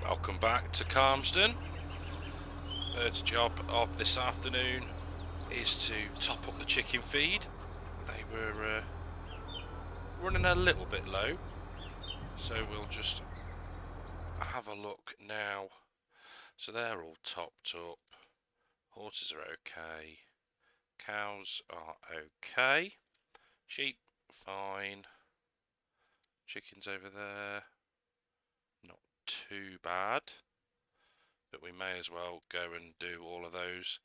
Welcome back to Calmsden. First job of this afternoon is to top up the chicken feed. They were running a little bit low, so we'll just have a look now. So they're all topped up. Horses are okay. Cows are okay. Sheep, fine. Chickens over there, not too bad. But we may as well go and do all of those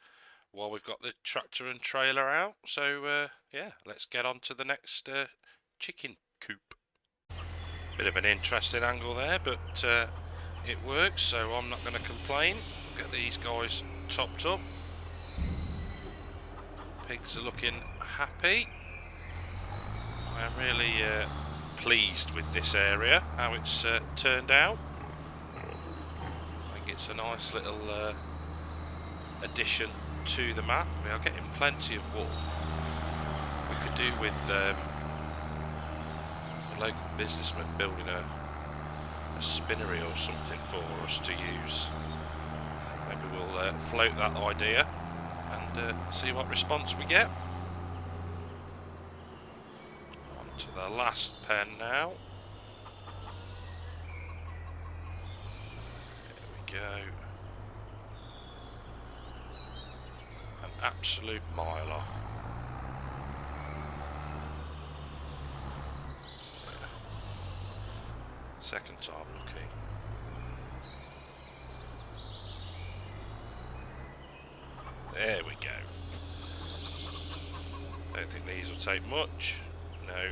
while we've got the tractor and trailer out. So yeah, let's get on to the next chicken coop. Bit of an interesting angle there, but it works, so I'm not going to complain. Get these guys topped up. Pigs are looking happy. I am really pleased with this area, how it's turned out. I think it's a nice little addition to the map. We are getting plenty of wool. We could do with a local businessman building a spinnery or something for us to use. Maybe we'll float that idea and see what response we get. On to the last pen now. There we go. An absolute mile off. Second time looking. There we go. Don't think these will take much. No,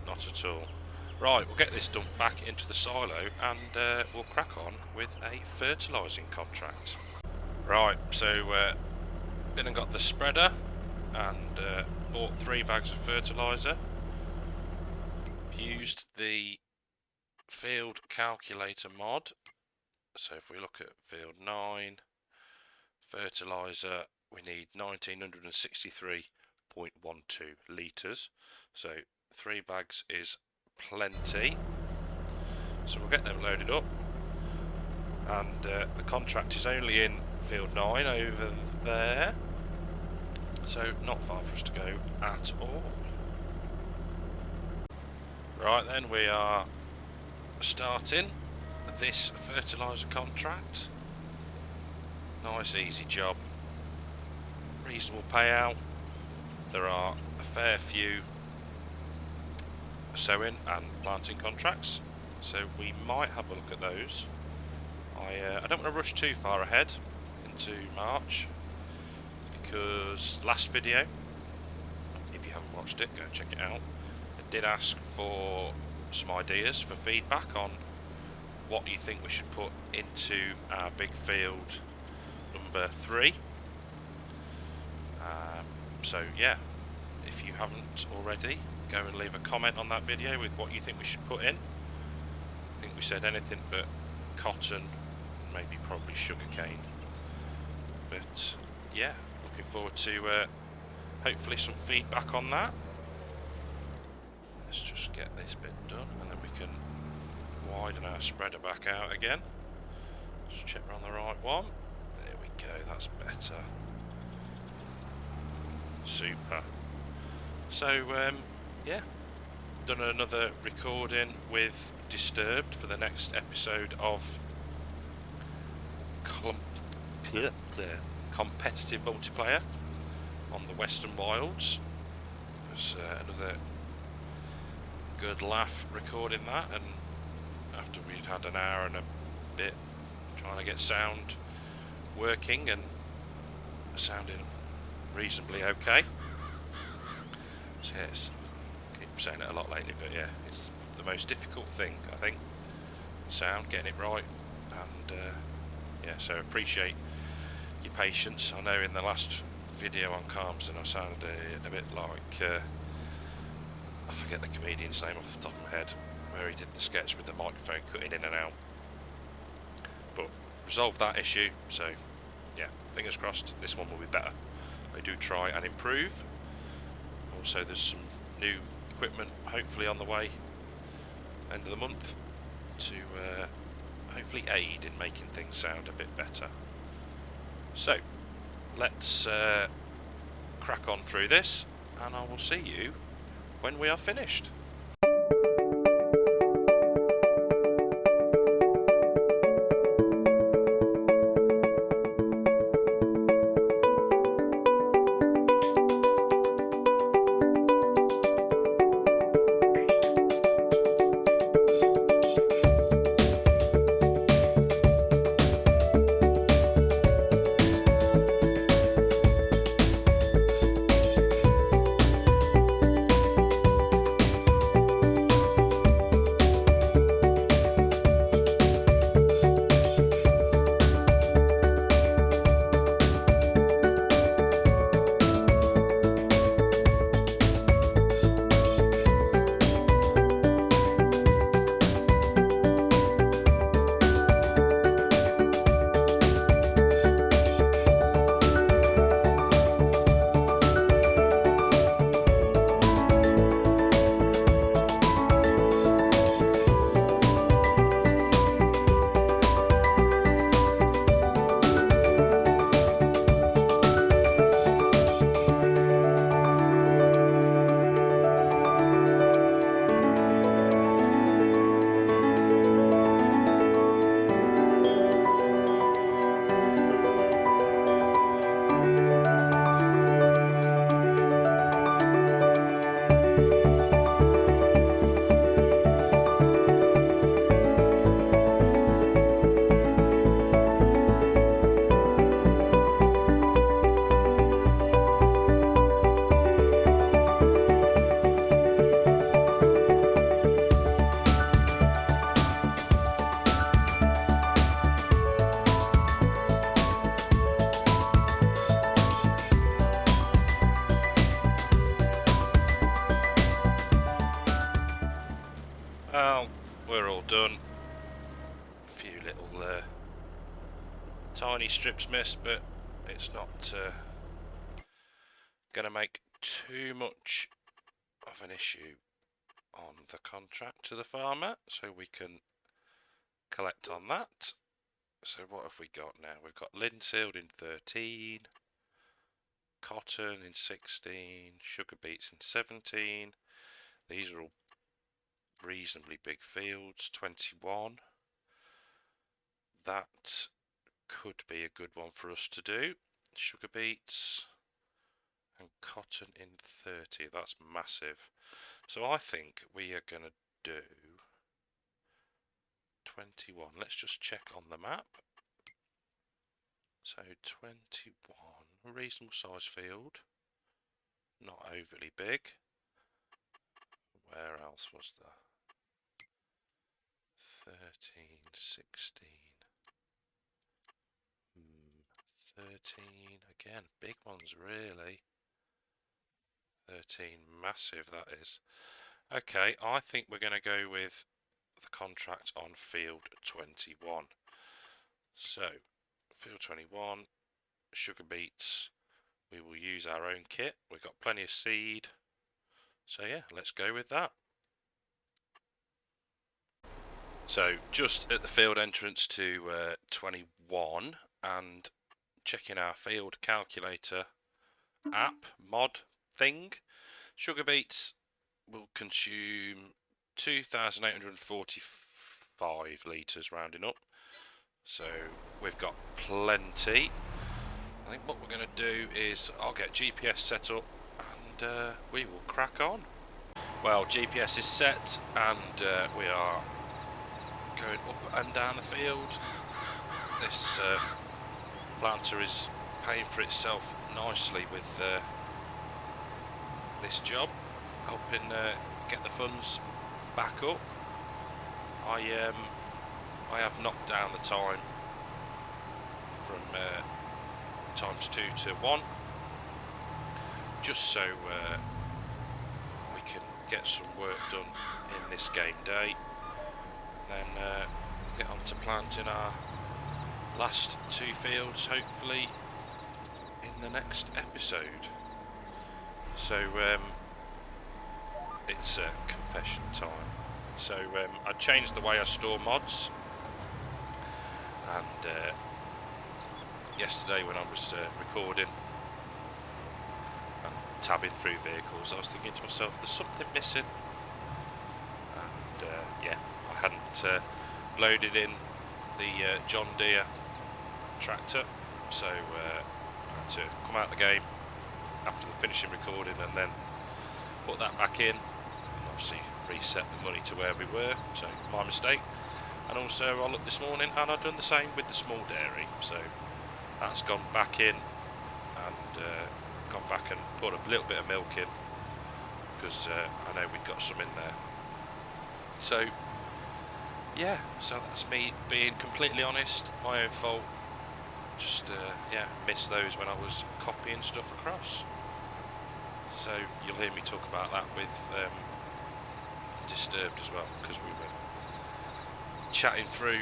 not at all. Right, we'll get this dumped back into the silo and we'll crack on with a fertilising contract. Right, so been and got the spreader and bought 3 bags of fertiliser. Used the field calculator mod. So if we look at field 9, fertiliser, we need 1963.12 litres. So 3 bags is plenty. So we'll get them loaded up. And the contract is only in field 9 over there. So not far for us to go at all. Right then, we are starting this fertiliser contract. Nice easy job, reasonable payout. There are a fair few sowing and planting contracts, so we might have a look at those. I don't want to rush too far ahead into March, because last video, if you haven't watched it, go and check it out. I did ask for some ideas for feedback on what you think we should put into our big field number 3. So yeah, if you haven't already, go and leave a comment on that video with what you think we should put in. I think we said anything but cotton, maybe probably sugarcane. But yeah, looking forward to hopefully some feedback on that. Let's just get this bit done and then we can widen our spreader back out again. Just check we're on the right one. There we go, that's better. Super. So yeah, done another recording with Disturbed for the next episode of competitive multiplayer on the Western Wilds. There's another good laugh recording that, and after we'd had an hour and a bit trying to get sound working and sounding reasonably okay. So yes, I keep saying it a lot lately, but yeah, it's the most difficult thing, I think, sound, getting it right. And yeah, so appreciate your patience. I know in the last video on Calmsden I sounded a bit like I forget the comedian's name off the top of my head, where he did the sketch with the microphone cutting in and out. But resolved that issue, so yeah, fingers crossed this one will be better. I do try and improve. Also there's some new equipment hopefully on the way end of the month to hopefully hopefully aid in making things sound a bit better. So, let's crack on through this, and I will see you when we are finished. Well, we're all done. A few little tiny strips missed, but it's not going to make too much of an issue on the contract to the farmer, so we can collect on that. So what have we got now? We've got linseed in 13, cotton in 16, sugar beets in 17. These are all reasonably big fields. 21. That could be a good one for us to do. Sugar beets and cotton in 30. That's massive. So I think we are going to do 21. Let's just check on the map. So 21, a reasonable size field, not overly big. Where else was there? 13, 16, 13, again, big ones really. 13, massive that is. Okay, I think we're going to go with the contract on field 21. So, field 21, sugar beets, we will use our own kit. We've got plenty of seed. So yeah, let's go with that. So just at the field entrance to 21 and checking our field calculator app mod thing, sugar beets will consume 2,845 litres rounding up. So we've got plenty. I think what we're going to do is I'll get GPS set up and we will crack on. Well, GPS is set and we are going up and down the field. This planter is paying for itself nicely with this job, helping get the funds back up. I have knocked down the time from ×2 to 1, just so we can get some work done in this game day. Then get on to planting our last 2 fields, hopefully in the next episode. So it's confession time. So I changed the way I store mods. And yesterday when I was recording and tabbing through vehicles, I was thinking to myself, there's something missing. And yeah, I hadn't loaded in the John Deere tractor, so I had to come out of the game after the finishing recording and then put that back in, and obviously reset the money to where we were, so my mistake. And also I looked this morning and I'd done the same with the small dairy, so that's gone back in, and gone back and put a little bit of milk in, because I know we'd got some in there. So yeah, so that's me being completely honest, my own fault. Just yeah, missed those when I was copying stuff across. So you'll hear me talk about that with Disturbed as well, because we were chatting through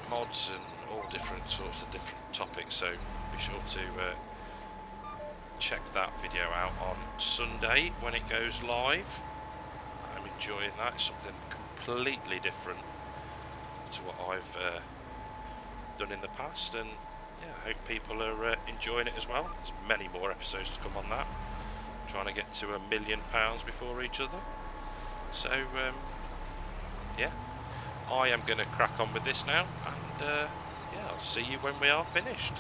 mods and all different sorts of different topics. So be sure to check that video out on Sunday when it goes live. I'm enjoying that. It's something completely different to what I've done in the past, and yeah, I hope people are enjoying it as well. There's many more episodes to come on that. Trying to get to £1 million before each other. So yeah, I am going to crack on with this now, and yeah, I'll see you when we are finished.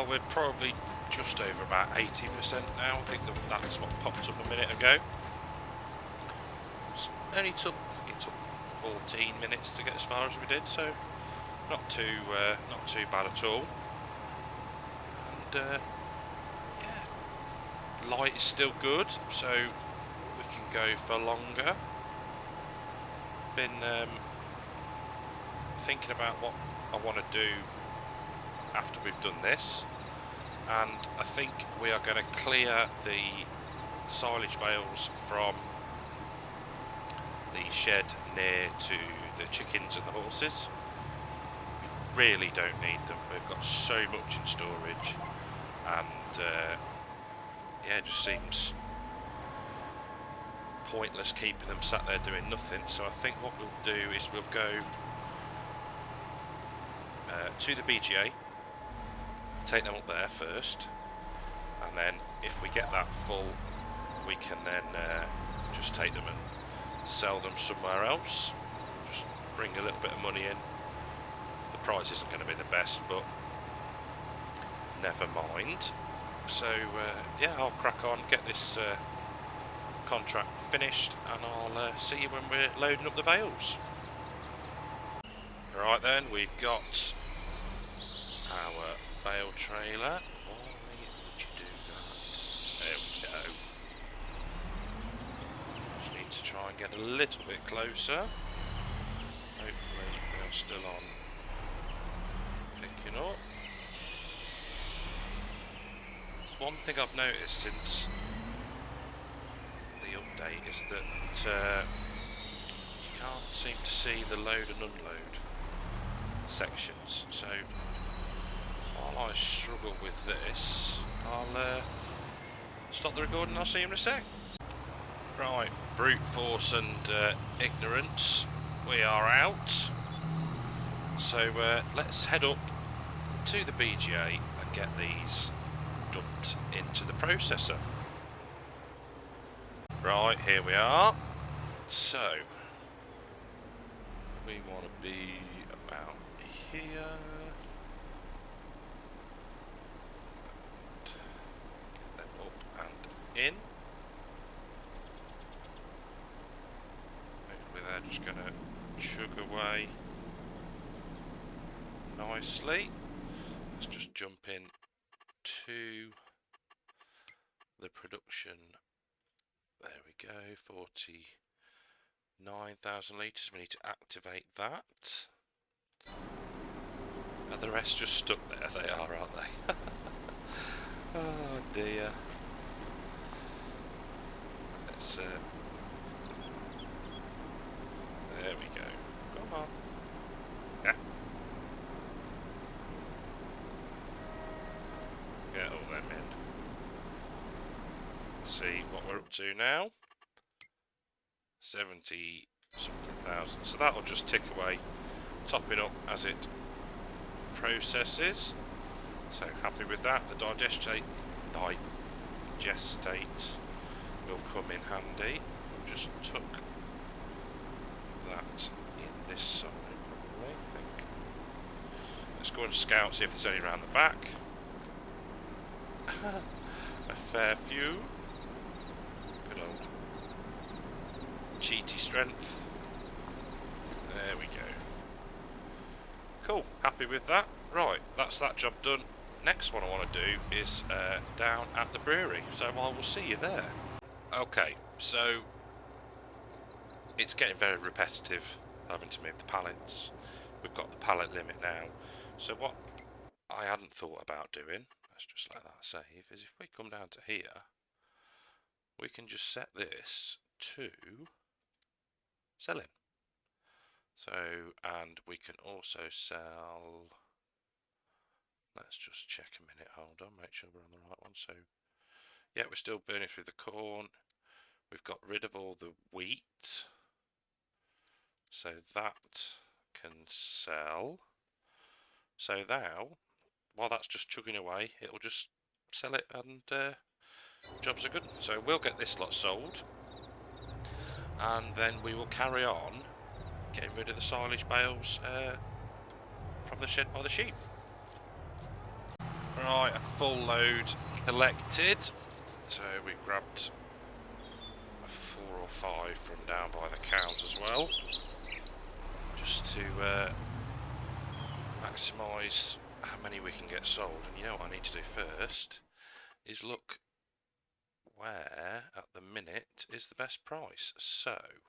We're probably just over about 80% now. I think that's what popped up a minute ago. I think it took 14 minutes to get as far as we did, so not too bad at all. And yeah, light is still good, so we can go for longer. Been thinking about what I want to do after we've done this, and I think we are going to clear the silage bales from the shed near to the chickens and the horses. We really don't need them. We've got so much in storage, and yeah, it just seems pointless keeping them sat there doing nothing. So I think what we'll do is we'll go to the BGA, take them up there first, and then if we get that full, we can then just take them and sell them somewhere else. Just bring a little bit of money in. The price isn't going to be the best, but never mind. So yeah, I'll crack on, get this contract finished, and I'll see you when we're loading up the bales. Right then, we've got our bale trailer. Why would you do that? There we go. Just need to try and get a little bit closer. Hopefully they're still on picking up. There's one thing I've noticed since the update is that you can't seem to see the load and unload sections. So while I struggle with this, I'll stop the recording and I'll see you in a sec. Right, brute force and ignorance, we are out. So let's head up to the BGA and get these dumped into the processor. Right, here we are. So we want to be about here. Get them up and in. Hopefully they're just going to chug away nicely. Let's just jump in to the production. There we go, 49,000 litres. We need to activate that. Are the rest just stuck there? They are, aren't they? Oh dear. Let's there we go. Come on. Yeah. Get all them in. See what we're up to now. 70 something thousand. So that'll just tick away, topping up as it processes. So happy with that. The digestate will come in handy. We'll just tuck that in this side probably, I think. Let's go and scout, see if there's any around the back. A fair few. Good old cheaty strength. There we go. Cool, happy with that. Right, that's that job done. Next one I want to do is down at the brewery, so I will see you there. Okay, so it's getting very repetitive having to move the pallets. We've got the pallet limit now. So what I hadn't thought about doing, let's just let that save, is if we come down to here, we can just set this to selling. So, and we can also sell, let's just check a minute, hold on, make sure we're on the right one. So, yeah, we're still burning through the corn. We've got rid of all the wheat. So that can sell. So now, while that's just chugging away, it'll just sell it and jobs are good. So we'll get this lot sold. And then we will carry on getting rid of the silage bales from the shed by the sheep. Right, a full load collected. So we grabbed 4 or 5 from down by the cows as well, just to maximise how many we can get sold. And you know what I need to do first is look where at the minute is the best price. So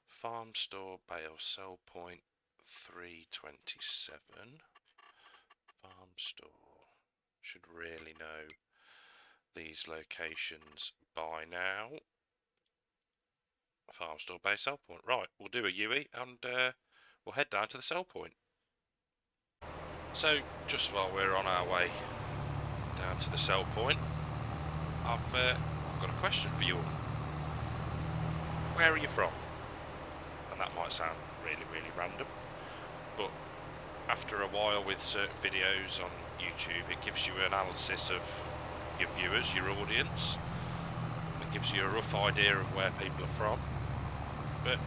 farm store bale sell point 327. Farm store should really know these locations by now. Farm store base sell point. Right, we'll do a UE and we'll head down to the sell point. So just while we're on our way down to the sell point, I've got a question for you all. Where are you from? And that might sound really, really random, but after a while with certain videos on YouTube, it gives you an analysis of your viewers, your audience. It gives you a rough idea of where people are from. But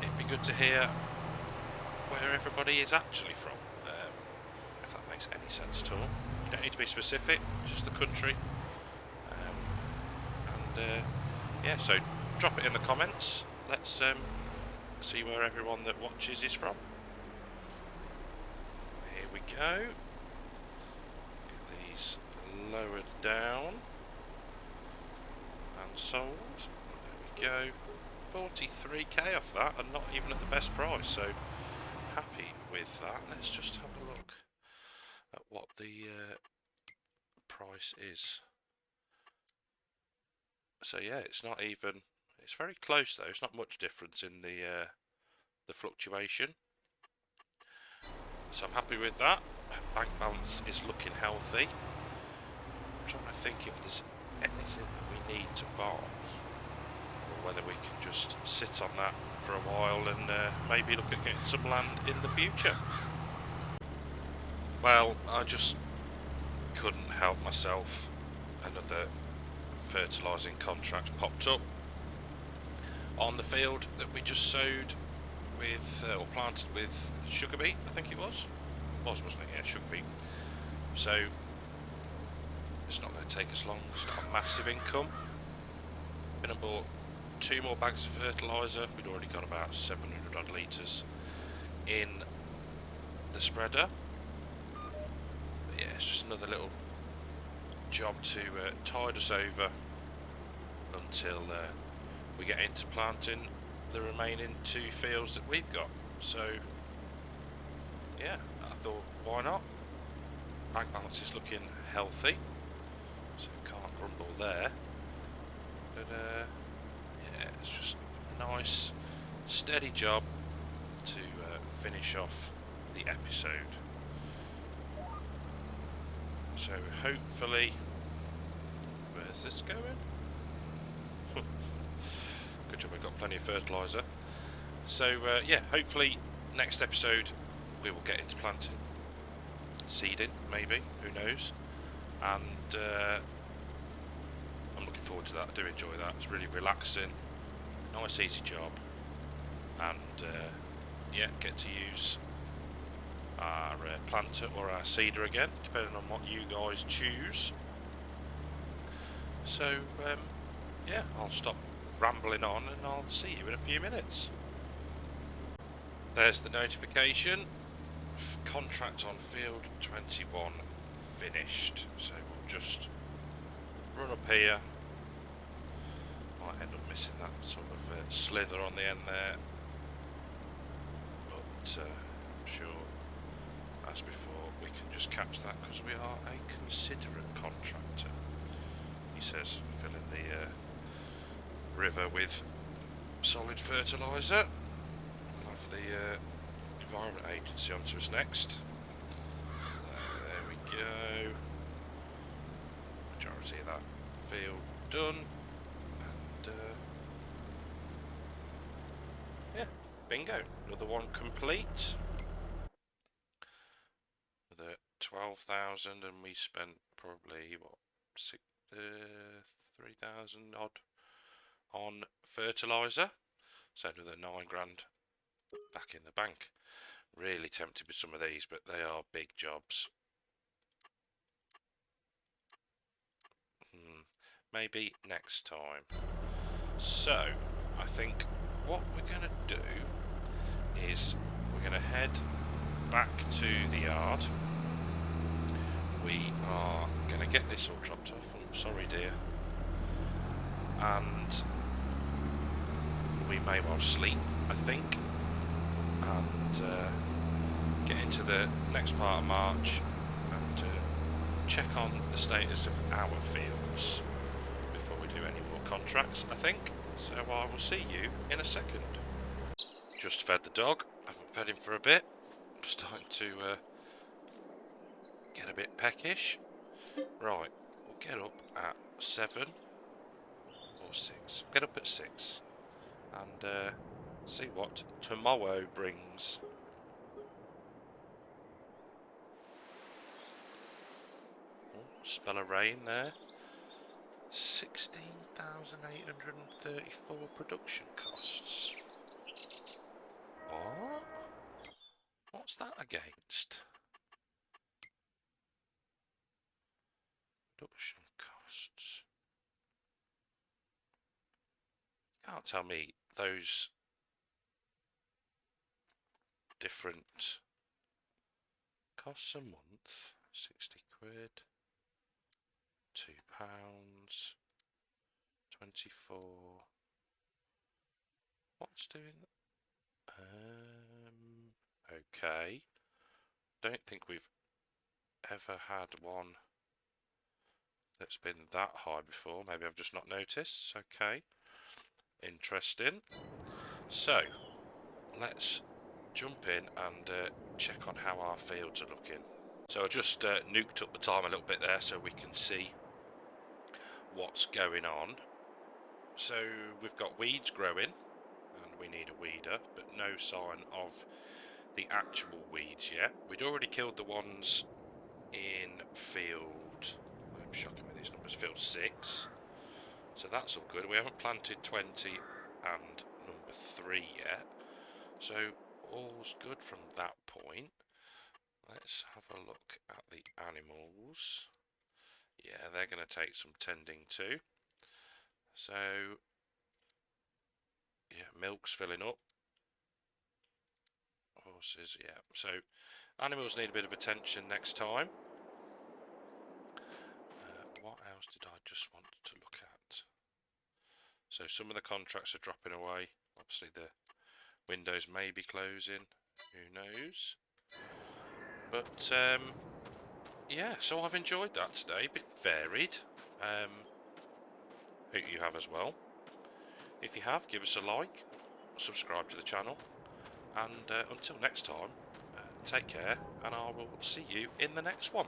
it'd be good to hear where everybody is actually from, if that makes any sense at all. You don't need to be specific, just the country. Yeah, so drop it in the comments. Let's see where everyone that watches is from. go. Get these lowered down and sold. There we go. 43k off that, and not even at the best price, so happy with that. Let's just have a look at what the price is. So yeah, it's not even, it's very close though, it's not much difference in the fluctuation. So I'm happy with that. Bank balance is looking healthy. I'm trying to think if there's anything that we need to buy, or whether we can just sit on that for a while and maybe look at getting some land in the future. Well, I just couldn't help myself. Another fertilising contract popped up on the field that we just sowed with, or planted with sugar beet, I think it was, wasn't it? Yeah, sugar beet. So it's not going to take us long. It's not a massive income. Been and bought 2 more bags of fertiliser. We'd already got about 700 odd litres in the spreader. But yeah, it's just another little job to tide us over until we get into planting the remaining 2 fields that we've got. So yeah, I thought, why not? Bank balance is looking healthy, so can't grumble there. But yeah, it's just a nice steady job to finish off the episode. So hopefully, where's this going? Good job, we've got plenty of fertiliser. So yeah, hopefully next episode we will get into planting, seeding maybe, who knows. And I'm looking forward to that. I do enjoy that. It's really relaxing, nice easy job, and yeah, get to use our planter or our seeder again, depending on what you guys choose. So yeah, I'll stop rambling on and I'll see you in a few minutes. There's the notification. Contract on field 21 finished. So we'll just run up here. Might end up missing that sort of slither on the end there, but I'm sure, as before, we can just catch that because we are a considerate contractor. He says, filling the river with solid fertiliser. We'll have the Environment Agency onto us next. There we go. Majority of that field done. And yeah, bingo. Another one complete. Another 12,000, and we spent probably what, 3,000 odd on fertiliser. So another 9 grand back in the bank. Really tempted with some of these, but they are big jobs. Maybe next time. So I think what we're going to do is we're going to head back to the yard. We are going to get this all dropped off. I'm sorry, dear. And we may well sleep, I think, and get into the next part of March and check on the status of our fields before we do any more contracts, I think. So I will see you in a second. Just fed the dog. I haven't fed him for a bit. I'm starting to get a bit peckish. Right, we'll get up at 7 or 6. Get up at 6 and see what tomorrow brings. Oh, spell of rain there. 16,834 production costs. What? What's that against? Production costs. Can't tell me those different costs a month, 60 quid, £2, 24. What's doing that? Okay. Don't think we've ever had one that's been that high before. Maybe I've just not noticed. Okay. Interesting. So, let's jump in and check on how our fields are looking. So I just nuked up the time a little bit there so we can see what's going on. So we've got weeds growing and we need a weeder, but no sign of the actual weeds yet. We'd already killed the ones in field, I'm shocking with these numbers, field 6. So that's all good. We haven't planted 20 and number 3 yet. So all's good from that point. Let's have a look at the animals. Yeah, they're going to take some tending too. So, yeah, milk's filling up. Horses, yeah. So, animals need a bit of attention next time. What else did I just want to look at? So, some of the contracts are dropping away. Obviously, the windows may be closing. Who knows? But, yeah, so I've enjoyed that today. A bit varied. Hope you have as well. If you have, give us a like, subscribe to the channel, and until next time, take care, and I will see you in the next one.